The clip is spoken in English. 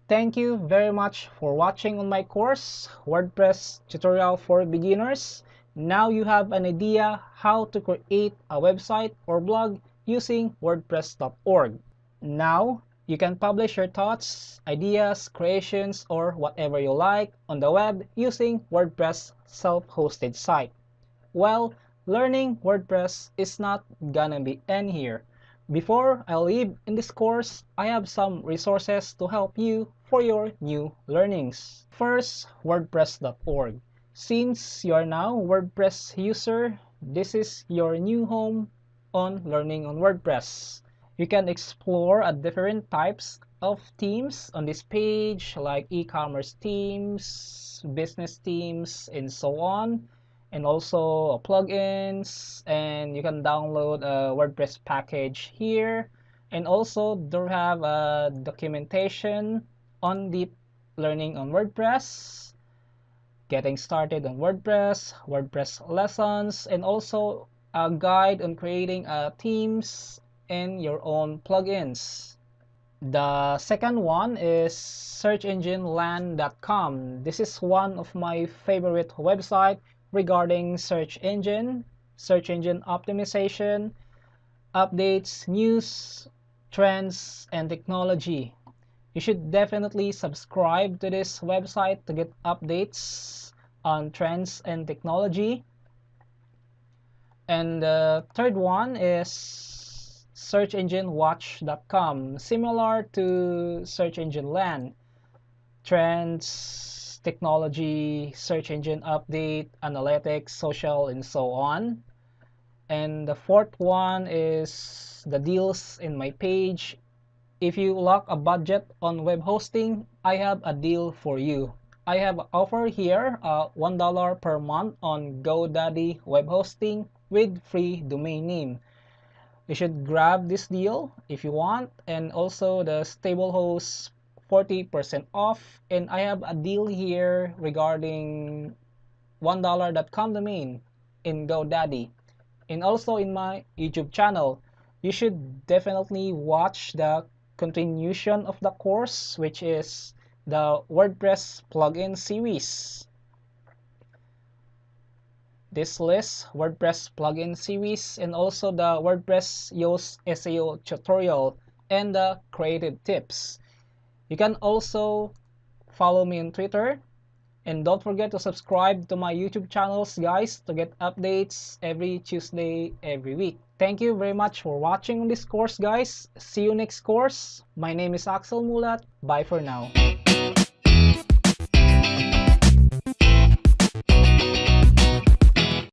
Thank you very much for watching on my course, WordPress Tutorial for Beginners. Now you have an idea how to create a website or blog using WordPress.org. Now, you can publish your thoughts, ideas, creations, or whatever you like on the web using WordPress self-hosted site. Well, learning WordPress is not gonna be end here. Before I leave in this course, I have some resources to help you for your new learnings. First, WordPress.org. Since you are now a WordPress user, this is your new home on learning on WordPress. You can explore different types of themes on this page, like e-commerce themes, business themes, and so on, and also plugins, and you can download a WordPress package here, and also they have a documentation on deep learning on WordPress, getting started on WordPress, WordPress lessons, and also a guide on creating themes and your own plugins. The second one is searchengineland.com. This is one of my favorite websites regarding search engine optimization, updates, news, trends, and technology. You should definitely subscribe to this website to get updates on trends and technology. And the third one is searchenginewatch.com, similar to Search Engine Land. Trends, technology, search engine update, analytics, social, and so on. And the fourth one is the deals in my page. If you lack a budget on web hosting, I have a deal for you. I have an offer here, $1 per month on GoDaddy web hosting with free domain name. You should grab this deal if you want, and also the StableHost 40% off. And I have a deal here regarding $1.com domain in GoDaddy, and also in my YouTube channel. You should definitely watch the continuation of the course, which is the WordPress plugin series. This list WordPress plugin series, and also the WordPress Yoast SEO tutorial and the creative tips. You can also follow me on Twitter, and don't forget to subscribe to my YouTube channels, guys, to get updates every Tuesday every week. Thank you very much for watching this course, guys. See you next course. My name is Axl Mulat. Bye for now.